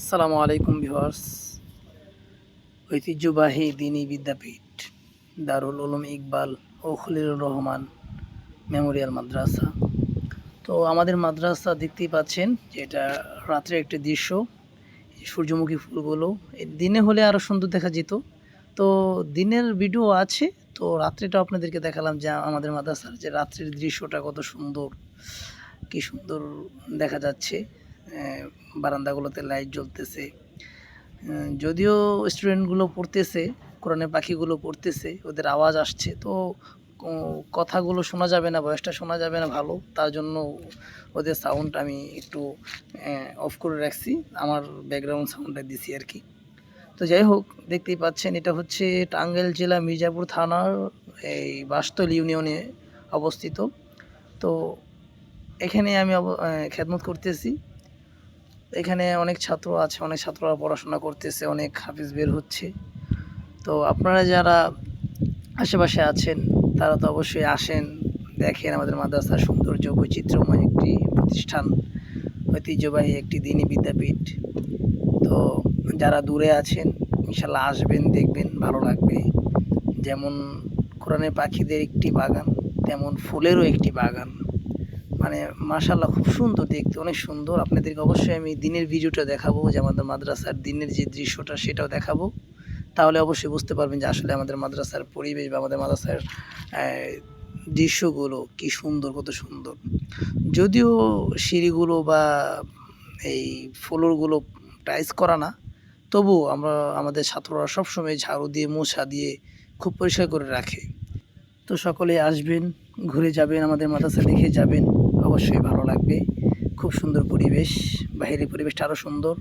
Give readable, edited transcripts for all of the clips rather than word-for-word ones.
আসসালামু আলাইকুম ভিউয়ার্স। ঐতিহ্যবাহী দ্বীনি বিদ্যাপীঠ দারুল উলুম ইকবাল ও খলিলুর রহমান মেমোরিয়াল মাদ্রাসা। তো আমাদের মাদ্রাসা দেখতেই পাচ্ছেন যে এটা রাত্রে একটি দৃশ্য। সূর্যমুখী ফুলগুলো দিনে হলে আরও সুন্দর দেখা যেত। তো দিনের ভিডিও আছে, তো রাত্রিটা আপনাদেরকে দেখালাম যে আমাদের মাদ্রাসার যে রাত্রির দৃশ্যটা কত সুন্দর, কি সুন্দর দেখা যাচ্ছে। বারান্দাগুলোতে লাইট জ্বলতেছে, যদিও স্টুডেন্টগুলো পড়তেছে, কোরআনের পাখিগুলো পড়তেছে, ওদের আওয়াজ আসছে, তো কথাগুলো শোনা যাবে না, ভয়েসটা শোনা যাবে না ভালো, তার জন্য ওদের সাউন্ড আমি একটু অফ করে রাখছি, আমার ব্যাকগ্রাউন্ড সাউন্ডটা দিছি আর কি। তো যাই হোক, দেখতেই পাচ্ছেন এটা হচ্ছে টাঙ্গাইল জেলা মির্জাপুর থানার এই বাসতল ইউনিয়নে অবস্থিত। তো এখানে আমি খেদমত করতেছি। এখানে অনেক ছাত্র আছে, অনেক ছাত্ররা পড়াশোনা করতেছে, অনেক হাফিজ বের হচ্ছে। তো আপনারা যারা আশেপাশে আছেন তারা তো অবশ্যই আসেন, দেখেন আমাদের মাদ্রাসার সৌন্দর্য, বৈচিত্র্যময় একটি প্রতিষ্ঠান, ঐতিহ্যবাহী একটি দ্বীনি বিদ্যাপীঠ। তো যারা দূরে আছেন ইনশাল্লাহ আসবেন, দেখবেন, ভালো লাগবে। যেমন কোরআনের পাখিদের একটি বাগান, তেমন ফুলেরও একটি বাগান। মানে মাশাআল্লাহ, খুব সুন্দর দেখতে, অনেক সুন্দর। আপনাদেরকে অবশ্যই আমি দিনের ভিডিওটা দেখাবো, যে আমাদের মাদ্রাসার দিনের যে দৃশ্যটা সেটাও দেখাবো। তাহলে অবশ্যই বুঝতে পারবেন যে আসলে আমাদের মাদ্রাসার পরিবেশ বা আমাদের মাদ্রাসার দৃশ্যগুলো কি সুন্দর, কত সুন্দর। যদিও সিঁড়িগুলো বা এই ফ্লোরগুলো টাইলস করা না, তবুও আমাদের ছাত্ররা সবসময় ঝাড়ু দিয়ে, মোছা দিয়ে খুব পরিষ্কার করে রাখে। তো সকলেই আসবেন, ঘুরে যাবেন, আমাদের মাদ্রাসা দেখে যাবেন, অবশ্যই ভালো লাগবে। খুব সুন্দর পরিবেশ, বাহিরের পরিবেশটা আরও সুন্দর।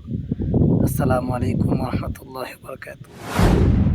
আসসালামু আলাইকুম ওয়া রাহমাতুল্লাহি ওয়া বারাকাতুহু।